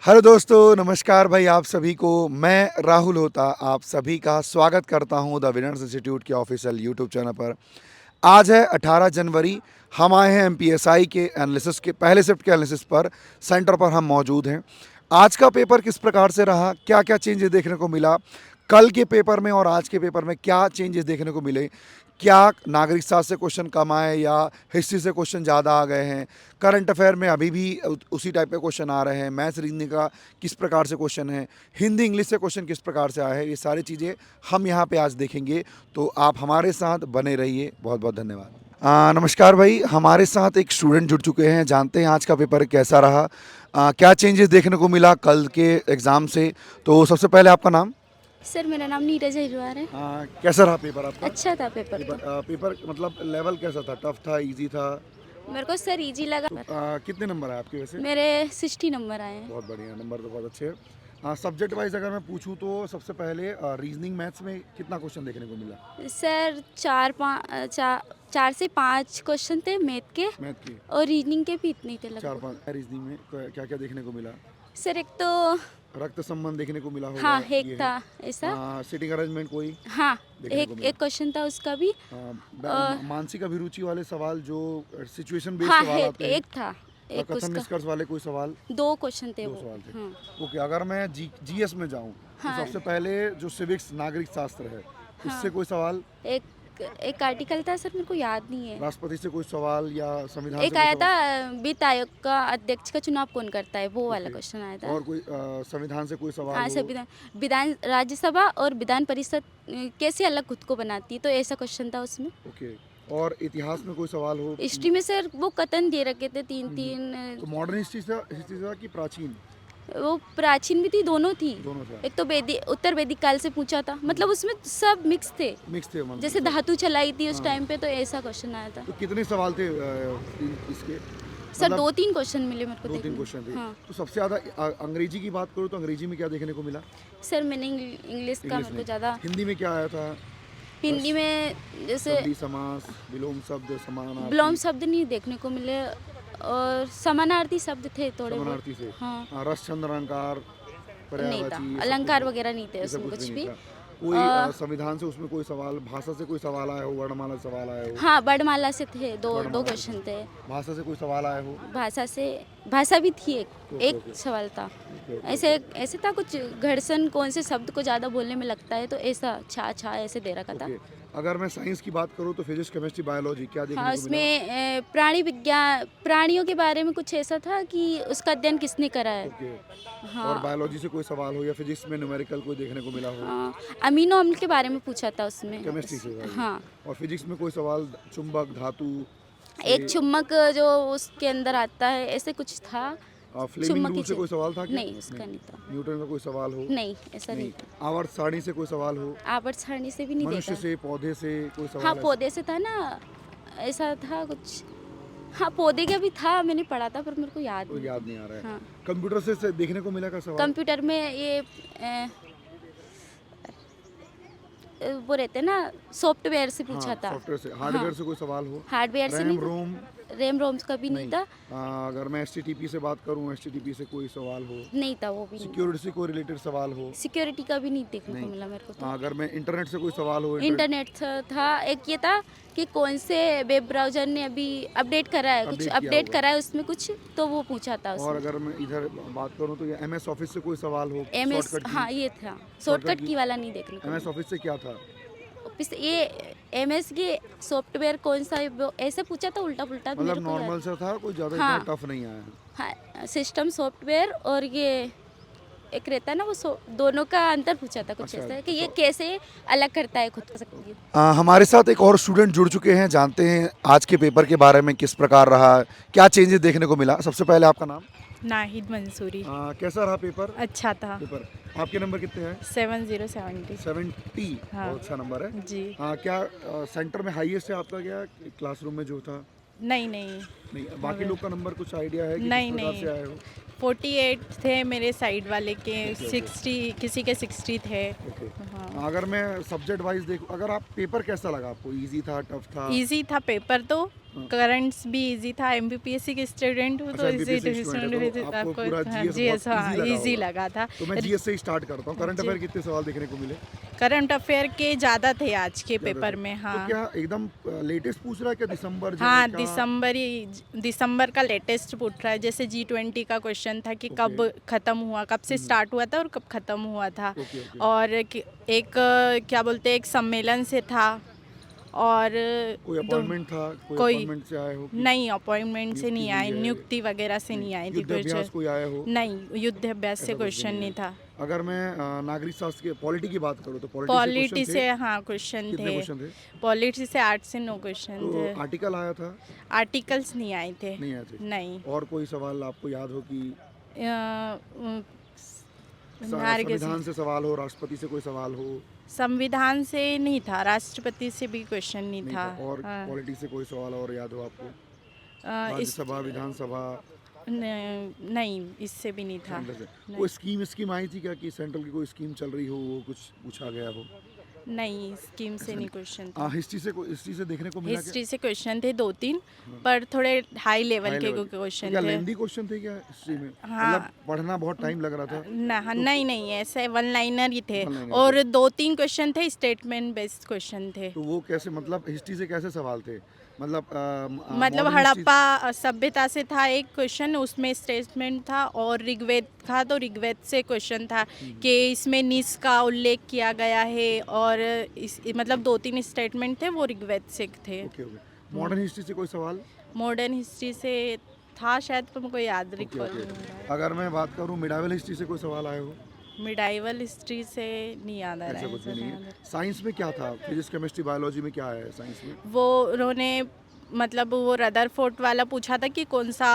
Hello दोस्तों, नमस्कार भाई आप सभी को। मैं राहुल होता आप सभी का स्वागत करता हूं द विनर्स इंस्टीट्यूट के ऑफिशियल यूट्यूब चैनल पर। आज है 18 जनवरी। हम आए हैं एमपीएसआई के एनालिसिस के पहले शिफ्ट के एनालिसिस पर। सेंटर पर हम मौजूद हैं। आज का पेपर किस प्रकार से रहा, क्या क्या चेंजेस देखने को मिला, कल के पेपर में और आज के पेपर में क्या चेंजेस देखने को मिले, क्या नागरिक शास्त्र से क्वेश्चन कम आए या हिस्ट्री से क्वेश्चन ज़्यादा आ गए हैं, करंट अफेयर में अभी भी उसी टाइप के क्वेश्चन आ रहे हैं, मैथ्स रीजनिंग का किस प्रकार से क्वेश्चन है, हिंदी इंग्लिश से क्वेश्चन किस प्रकार से आए हैं, ये सारी चीज़ें हम यहाँ पे आज देखेंगे। तो आप हमारे साथ बने रहिए। बहुत बहुत धन्यवाद। नमस्कार भाई, हमारे साथ एक स्टूडेंट जुड़ चुके हैं। जानते हैं आज का पेपर कैसा रहा, क्या चेंजेस देखने को मिला कल के एग्ज़ाम से। तो सबसे पहले आपका नाम। सर मेरा नाम नीरज हरिद्वार है। कैसा रहा पेपर आपका? अच्छा था पेपर तो। पेपर मतलब लेवल कैसा था, टफ था, इजी था? मेरे को सर इजी लगा। कितने नंबर आए आपके वैसे? मेरे 60 नंबर आए हैं। बहुत बढ़िया, नंबर तो बहुत अच्छे हैं। सब्जेक्ट वाइज अगर मैं पूछूं तो सबसे पहले रीजनिंग मैथ्स में कितना क्वेश्चन देखने को मिला? सर 4 से 5 क्वेश्चन थे मैथ के, मैथ के और रीजनिंग के भी इतने ही थे 4-5। रीजनिंग में क्या क्या देखने को मिला? सर एक तो रक्त संबंध देखने को मिला होगा। हाँ एक ये था ऐसा। सिटिंग अरेंजमेंट कोई हाँ देखने को मिला? एक क्वेश्चन था उसका भी। मानसिक अभिरुचि वाले सवाल जो सिचुएशन बेस्ड हाँ सवाल आते हैं। एक था एक कथन उसका। निष्कर्ष वाले कोई सवाल? 2 क्वेश्चन थे 2 वो। सवाल थे। हाँ ओके, अगर मैं जीएस में जाऊं हाँ। तो सबसे पहले जो सिविक्स नागरिक शास्त्र है उससे हाँ। कोई सवाल? एक आर्टिकल था सर, मेरे को याद नहीं है। राष्ट्रपति से कोई सवाल या संविधान एक से कोई आया था सवाल? वित्त आयोग का अध्यक्ष का चुनाव कौन करता है, वो वाला ओके। क्वेश्चन आया था। और कोई संविधान से कोई सवाल हाँ हो? संविधान, विधान राज्यसभा और विधान परिषद कैसे अलग खुद को बनाती है, तो ऐसा क्वेश्चन था उसमें। ओके। और इतिहास में कोई सवाल हो? हिस्ट्री में सर वो कथन दे रखे थे 3-3। तो मॉडर्न हिस्ट्री था कि प्राचीन? वो प्राचीन भी थी, दोनों थी। दोनों था। एक तो उत्तर वैदिक काल से पूछा था, मतलब उसमें सब मिक्स थे। मिक्स थे मतलब जैसे सब। धातु चलाई थी उस हाँ। टाइम पे, तो ऐसा क्वेश्चन आया था। तो कितने सवाल थे इसके? सर मतलब 2-3 क्वेश्चन मिले मेरे को 2-3 देखने। क्वेश्चन थे। हाँ तो सबसे ज़्यादा अंग्रेजी की बात करूँ तो अंग्रेजी में क्या देखने को मिला? सर मैंने इंग्लिश का इंग्लिश मेरे को में। ज़्यादा। हिंदी में क्या आया था? हिंदी में जैसे संधि समास, विलोम शब्द, समानार्थी। विलोम शब्द नहीं देखने को मिले, और समानार्थी शब्द थे थोड़े बहुत। समानार्थी से। हाँ रस चंद्र अलंकार, नहीं था, पर्यायवाची, ये सब अलंकार कुछ वगैरह नहीं थे ये सब उसमें कुछ नहीं भी। था। कोई संविधान से उसमें कोई सवाल, भाषा से कोई सवाल आया हो, वर्णमाला से सवाल आया हो? हाँ वर्णमाला से थे, दो वर्णमाला से क्वेश्चन थे। भाषा से कोई सवाल आया हो? भाषा भी थी, ओके, एक ओके। सवाल था। ओके, ओके, ऐसे ऐसे था कुछ, घर्षण कौन से शब्द को ज़्यादा बोलने में लगता है, तो ऐसा छा छा ऐसे दे रखा था। ओके। अगर मैं साइंस की बात करूँ तो फिजिक्स, केमिस्ट्री, बायोलॉजी क्या देखने हाँ को मिला? उसमें प्राणी विज्ञान, प्राणियों के बारे में कुछ ऐसा था कि उसका अध्ययन किसने करा है। ओके। हाँ और बायोलॉजी से कोई सवाल हो या फिजिक्स में न्यूमेरिकल कोई देखने को मिला हो? हाँ, अमीनो अम्ल के बारे में पूछा था उसमें। केमिस्ट्री से भाई। हाँ और फिजिक्स में कोई सवाल चुंबक धातु एक चुम्बक जो उसके अंदर आता है, ऐसे कुछ था। फ्लेमिंग चुम्बक रूल ही से कोई सवाल था क्या? नहीं, उसका नहीं था। न्यूटन का कोई सवाल हो? नहीं ऐसा नहीं था। आवर्त सारणी से कोई सवाल हो? आवर्त सारणी से भी नहीं मनुष्य देखा। से, पौधे से कोई सवाल? हाँ ऐसा? पौधे से था ना, ऐसा था कुछ। हाँ पौधे का भी था, मैंने पढ़ा था पर मेरे को याद कोई नहीं। याद नहीं आ रहा है। हाँ कंप्यूटर से देखने को मिला का सवाल? कंप्यूटर में ये वो रहते ना, सॉफ्टवेयर से पूछा था। सॉफ्टवेयर से, हार्डवेयर से कोई सवाल हो? हार्डवेयर से रैम नहीं, रोम? रैम रोम्स का भी नहीं था। अगर मैं एचटीटीपी से बात करूं, एचटीटीपी से कोई सवाल हो? नहीं था, वो भी नहीं। सिक्योरिटी से कोई रिलेटेड सवाल हो? सिक्योरिटी का भी नहीं देखने को नहीं। मिला मेरे को तो। अगर मैं इंटरनेट से कोई सवाल हो? इंटरनेट था, एक ये था कि कौन से वेब ब्राउज़र ने अभी अपडेट करा है, कुछ अपडेट किया अपडेट होगा। करा है उसमें कुछ, तो वो पूछा था और उसमें। अगर मैं इधर बात करूं तो ये एमएस ऑफिस से कोई सवाल हो? MS शॉर्टकट हाँ ये था, शॉर्टकट की वाला नहीं देखने को एमएस ऑफिस से क्या था? मिला। ये MS के सॉफ्टवेयर कौन सा है, वो ऐसे पूछा था उल्टा पुल्टा, मतलब मेरे को याद। नॉर्मल सा था, कोई ज़्यादा हाँ। इतना टफ नहीं आया है। हाँ सिस्टम सॉफ्टवेयर, और ये एक रहता है ना वो, दोनों का अंतर पूछा था कुछ अच्छा, ऐसा कि ये कैसे अलग करता है खुद को। हमारे साथ एक और स्टूडेंट जुड़ चुके हैं। जानते हैं आज के पेपर के बारे में किस प्रकार रहा, क्या चेंजेस देखने को मिला। सबसे पहले आपका नाम? नाहिद मंसूरी। कैसा रहा पेपर? अच्छा था। पेपर आपके नंबर कितने हैं? 7070। 70। हाँ। बहुत अच्छा नंबर है। जी। क्या सेंटर में हाईएस्ट है आपका, क्या क्लासरूम में जो था? नहीं नहीं नहीं, बाकी लोग का नंबर कुछ आइडिया है कि नहीं किस प्रकार नहीं से आए हो? 48 थे मेरे साइड वाले के, ओके। 60 किसी के 60 थे। ओके। हाँ अगर मैं सब्जेक्ट वाइज देखूं, अगर आप पेपर कैसा लगा आपको? इजी था, टफ था? इजी था पेपर तो, करंट्स भी इजी था, एमपीपीएससी के स्टूडेंट हूँ तो अच्छा, इजी MPPSC स्टूडेंट है तो आपको पूरा GS जी बहुत हाँ easy लगा इजी होगा। लगा था। तो मैं जीएस से ही स्टार्ट करता हूँ। करंट जी। अफेयर कितने सवाल देखने को मिले? करंट अफेयर के ज़्यादा थे आज के ज़्यादा पेपर थे। में। तो हाँ क्या एकदम लेटेस्ट पूछ रहा है क्या? दिसंबर हाँ, जनवरी का? दिसंबर का लेटेस्ट पूछ रहा है। जैसे G20 का क्वेश्चन था कि कब ओके। ख़त्म हुआ, कब से स्टार्ट हुआ था और कब ख़त्म हुआ था। Okay, okay. और एक क्या बोलते हैं, एक सम्मेलन से था। और कोई दो अपॉइंटमेंट था? कोई कोई अपॉइंटमेंट से आए हो कि नहीं, अपॉइंटमेंट से नियुक्ति नहीं हुई आए, है? नियुक्ति वगैरह से नहीं आई थी युद्ध अभ्यास कुछ। कोई आया हो? नहीं, युद्ध अभ्यास से ऐसा कुछ भी क्वेश्चन नहीं था। अगर मैं नागरिक शास्त्र के पॉलिटी की बात करूँ तो पॉलिटी से पॉलिटी क्वेश्चन से थे? हाँ क्वेश्चन कितने थे। क्वेश्चन थे? पॉलिटी से 8 से 9 क्वेश्चन तो थे। आर्टिकल आया था? आर्टिकल्स नहीं आए थे। नहीं आए थे? नहीं। और कोई सवाल आपको याद हो कि नारगिस संविधान से सवाल हो, राष्ट्रपति से कोई सवाल हो? संविधान से नहीं था, राष्ट्रपति से भी क्वेश्चन नहीं नहीं था। था। और हाँ। पॉलिटी से कोई सवाल और याद हो आपको? इस राज्यसभा, विधानसभा? नहीं, इससे भी नहीं था। सेंटर से नहीं। कोई स्कीम आई थी क्या कि सेंट्रल की कोई स्कीम चल रही हो, वो कुछ पूछा गया हो? नहीं, स्कीम से नहीं क्वेश्चन था। हिस्ट्री से देखने को मिला क्या? हिस्ट्री से क्वेश्चन थे 2-3, पर थोड़े हाई लेवल हाई के लेवल क्वेश्चन क्या थे। लेंदी क्वेश्चन थे क्या हिस्ट्री में? हाँ। मतलब पढ़ना बहुत टाइम लग रहा था। नहीं, ऐसे वन लाइनर ही थे। One liner और 2-3 क्वेश्चन थे स्टेटमेंट बेस्ड क्वेश्चन थे। तो वो कैसे, मतलब हिस्ट्री से कैसे सवाल थे? मतलब मतलब modern हड़प्पा सभ्यता से था एक क्वेश्चन, उसमें स्टेटमेंट था। और ऋग्वेद था तो ऋग्वेद से क्वेश्चन था कि इसमें निस का उल्लेख किया गया है। और मतलब 2-3 स्टेटमेंट थे, वो ऋग्वेद से थे। Okay, okay. मॉडर्न हिस्ट्री से कोई सवाल? मॉडर्न हिस्ट्री से था शायद, पर मुझे याद ओके, रिकॉल ओके। नहीं हो रहा अगर मैं बात करूँ मिडाइवल हिस्ट्री से कोई सवाल आए हो? है। मिडाइवल हिस्ट्री से नहीं याद आ रहा ऐसा है। कुछ भी नहीं ऐसा है। साइंस में क्या था? फिजिक्स, केमिस्ट्री, बायोलॉजी में क्या है साइंस में? वो उन्होंने मतलब वो रदरफोर्ड वाला पूछा था कि कौन सा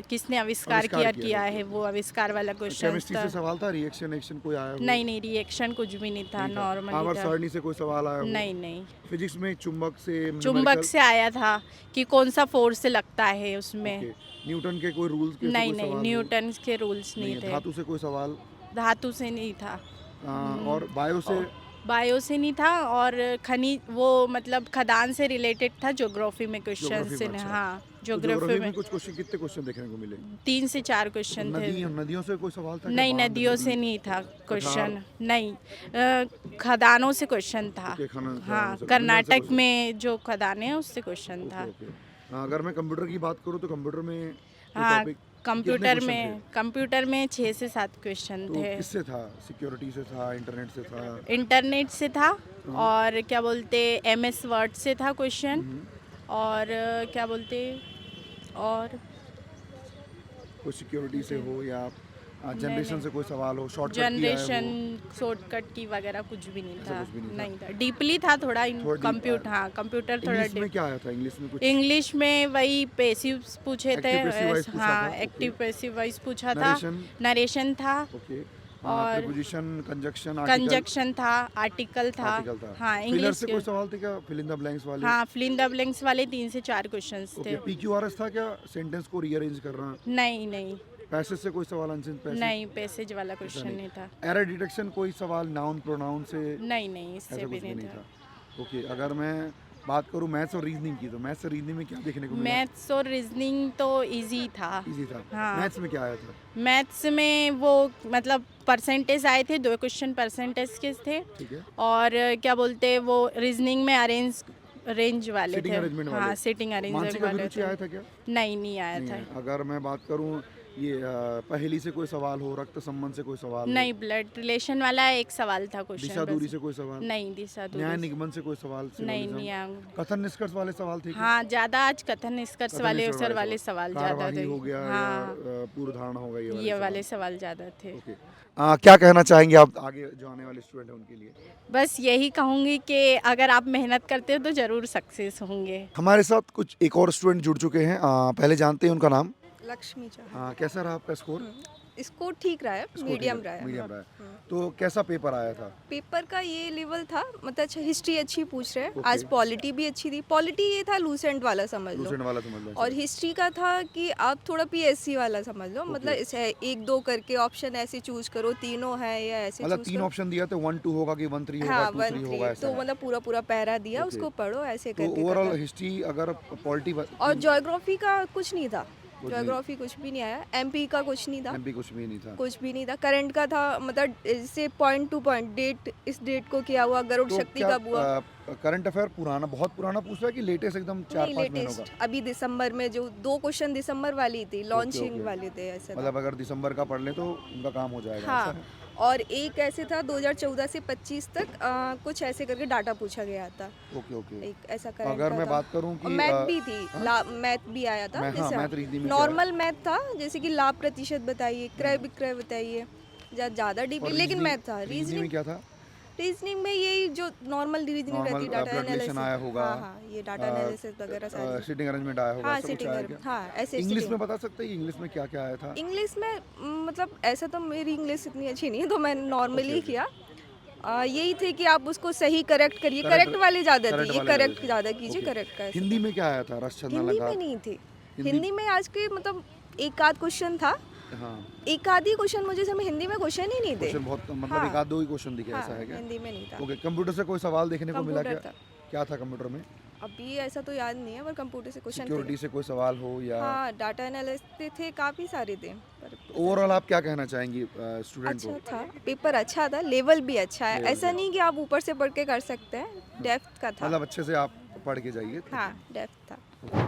किसने आविष्कार आविष्कार किया किया, है, वो आविष्कार वाला क्वेश्चन केमिस्ट्री था। से सवाल था? रिएक्शन एक्शन कोई आया हो? नहीं, रिएक्शन कुछ भी नहीं था, नहीं था। नॉर्मल आवर्त ही था। सारणी से कोई सवाल आया हो? नहीं। फिजिक्स में चुंबक से, चुंबक numerical? से आया था कि कौन सा फोर्स लगता है उसमें। ओके। न्यूटन के कोई रूल्स के नहीं, कोई सवाल हो? न्यूटन के रूल्स नहीं नहीं है। थे। धातु से कोई सवाल? धातु से नहीं था। और बायो से? बायो से नहीं था। और खनिज वो मतलब खदान से रिलेटेड था, ज्योग्राफी में क्वेश्चन ज्योग्राफी से। में, अच्छा। हाँ, तो ज्योग्राफी में कुछ क्वेश्चन, कितने क्वेश्चन देखने को मिले? 3 से 4 क्वेश्चन थे। नदियों से कोई सवाल था क्या? नहीं, बांध, नदियों से नदी? नहीं था क्वेश्चन। नहीं, खदानों से क्वेश्चन था। ओके, खदानों हाँ, से कर्नाटक question। में जो खदानें हैं उससे क्वेश्चन था। Okay, okay. अगर मैं कंप्यूटर की बात करूँ तो कंप्यूटर में कोई हाँ, topic, कंप्यूटर कितने में question कंप्यूटर में 6 से 7 क्वेश्चन तो थे। किससे था? सिक्योरिटी से था? इंटरनेट से था? इंटरनेट से था। और क्या बोलते MS वर्ड से था क्वेश्चन। और क्या बोलते और कोई सिक्योरिटी से हो या जनरेशन नहीं। से कोई सवाल हो? शॉर्टकट जनरेशन शॉर्टकट की वगैरह कुछ भी नहीं ऐसा था। कुछ भी नहीं था। नहीं था, डीपली था थोड़ा। थोड़ा deep कंप्यूटर, आया। हाँ, कंप्यूटर थोड़ा इंग्लिश में deep। क्या आया था? इंग्लिश में कुछ इंग्लिश में वही पैसिव पूछे थे। Active passive voice पूछा हाँ, था, एक्टिव okay। पैसिव वॉइस पूछा था। नरेशन? नरेशन था। ओके। और प्रीपोजिशन, कंजक्शन, कंजक्शन था, आर्टिकल था। आर्टिकल था। हाँ, फिलर इंग्लिश से कोई सवाल थे क्या? फिल इन द ब्लैंक्स वाले? हाँ, फिल इन द ब्लैंक्स वाले 3 से 4 क्वेश्चंस ओके। थे। PQRS था क्या? सेंटेंस को रीअरेंज करना? नहीं, पैसेज से कोई सवाल? अनसेंस पैसेज? नहीं, पैसेज वाला क्वेश्चन नहीं था। एरर डिटेक्शन कोई सवाल? नाउन, प्रोनाउन से? नहीं, इससे ऐसा भी कुछ भी नहीं नहीं था। था। ओके। अगर मैं बात करूँ मैथ्स और रीजनिंग की, तो मैथ्स और रीजनिंग में क्या देखने को मिला? मैथ्स और रीजनिंग तो इजी था। इजी था। हाँ। मैथ्स में क्या आया था? मैथ्स में वो मतलब परसेंटेज आए थे, 2 क्वेश्चन परसेंटेज के थे। ठीक है। और क्या बोलते वो रीजनिंग में रेंज वाले Sitting थे। arrangement हाँ, वाले। सिटिंग मानसिक अरेंजमेंट वाले अभिरुचि थे। आया था क्या? नहीं आया नहीं था। है। अगर मैं बात करूँ ये पहेली से कोई सवाल हो, रक्त संबंध से कोई सवाल हो, नहीं, ब्लड रिलेशन वाला एक सवाल था दिशा क्वेश्चन। दूरी से कोई सवाल, नहीं, दिशा न्याय दूरी निगमन से कोई सवाल, नहीं symbolism, आया। कथन निष्कर्ष वाले सवाल थे क्या? हाँ, ज़्यादा आज कथन निष्कर्ष कथन वाले निष्कर्ष अवसर वाले सवाल ज़्यादा कार्यवाही थे। हो गया या हाँ, पूर्व धारणा हो गई, ये वाले सवाल ज़्यादा थे। ओके। क्या कहना चाहेंगे आप आगे जो आने वाले स्टूडेंट हैं उनके लिए? बस यही कहूँगी कि अगर आप मेहनत करते हो तो ज़रूर सक्सेस होंगे। हमारे साथ कुछ एक और स्टूडेंट जुड़ चुके हैं। पहले जानते हैं उनका नाम। लक्ष्मी चौहान। कैसा रहा आपका स्कोर? इसको ठीक रहा है, इसको मीडियम ठीक रहा है। मीडियम रहा है। तो कैसा पेपर आया था? पेपर का ये लेवल था, मतलब अच्छा हिस्ट्री अच्छी पूछ रहे हैं, Okay. आज पॉलिटी भी अच्छी थी। पॉलिटी ये था लूसेंट वाला समझ लो, लूसेंट वाला समझ लो। और हिस्ट्री का था कि आप थोड़ा पीएससी वाला समझ लो, मतलब इसे 1-2 करके ऑप्शन ऐसे चूज करो, तीनों है या ऐसे मतलब चूज 3 करो। ऑप्शन दिया तो 1 2 होगा कि 1 3 होगा, हाँ 2 1 3 होगा, 3 ऐसा तो है। मतलब पूरा पूरा पैरा दिया, Okay. उसको पढ़ो ऐसे तो करके ओवरऑल करना। हिस्ट्री अगर पॉलिटी और ज्योग्राफी का कुछ नहीं था, नहीं। ज्योग्राफी कुछ भी नहीं आया, एमपी का कुछ नहीं था, एमपी कुछ भी नहीं था। कुछ भी नहीं था। करंट का था, मतलब जैसे पॉइंट टू पॉइंट डेट, इस डेट को क्या हुआ, गरुड़ तो शक्ति क्या कब हुआ। करंट अफेयर पुराना, बहुत पुराना पूछ रहा है कि लेटेस्ट एकदम 4 नहीं 5 महीनों लेटेस्ट, का? अभी दिसंबर में जो 2 क्वेश्चन दिसंबर वाली थी, लॉन्चिंग okay. वाले थे, ऐसा था। मतलब अगर दिसंबर का पढ़ ले तो उनका काम हो जाएगा, ऐसा हाँ, है? और एक ऐसे था 2014 से 25 तक कुछ ऐसे करके डाटा पूछा गया था, ओके ओके। एक ऐसा करंट अगर का मैं था। बात करूं और कि मैथ भी थी, मैथ भी आया था, हाँ, मैथ रीजनिंग में नॉर्मल मैथ था, जैसे कि लाभ प्रतिशत बताइए, क्रय विक्रय बताइए, ज़्यादा डीपी, लेकिन मैथ था। रीजनिंग में रीजनिंग, क्या था? रीजनिंग में यही जो नॉर्मल रीजनिंग रहती है, डाटा ब्लड रिलेशन आया एनालिसिस। होगा, हाँ हाँ, ये डाटा एनालिसिस वगैरह सारी। सीटिंग अरेंजमेंट आया होगा, हाँ ऐसा कुछ सिटिंग, आया क्या? हाँ ऐसे इंग्लिश sitting। में बता सकते हैं इंग्लिश में क्या क्या आया था? इंग्लिश में मतलब ऐसा तो मेरी इंग्लिश इतनी अच्छी नहीं है, तो मैंने नॉर्मली Okay, किया। यही थे कि आप उसको सही करेक्ट करिए, Correct- करेक्ट वाले ज़्यादा correct थे, ये वाले करेक्ट ज़्यादा ज़्यादा थे। कीजिए, Okay. करेक्ट का ऐसा हिंदी था। में क्या आया था? रसचंद्र हिंदी लगा? में नहीं थी, हिंदी- हिंदी में आज के मतलब एक आध क्वेश्चन था, हाँ, एक आध ही क्वेश्चन, मुझे समय हिंदी में क्वेश्चन ही नहीं थे। क्वेश्चन बहुत मतलब हाँ। एक आध दो ही क्वेश्चन दिखे, हाँ, ऐसा है क्या? हिंदी में नहीं था। ओके, कंप्यूटर से कोई सवाल देखने को मिला क्या? कंप्यूटर था। क्या था कंप्यूटर में? अभी ऐसा तो याद नहीं है, पर कंप्यूटर से क्वेश्चन सिक्योरिटी से कोई सवाल हो या? हाँ, डाटा एनालिस्ट थे, काफ़ी सारे थे, पर ओवरऑल आप क्या कहना चाहेंगी स्टूडेंट अच्छा को? था, पेपर अच्छा था, लेवल भी अच्छा है, Level ऐसा भी नहीं कि आप ऊपर से पढ़ के कर सकते हैं, डेप्थ का था। मतलब अच्छे से आप पढ़ के जाइए। हाँ डेप्थ था। ओके।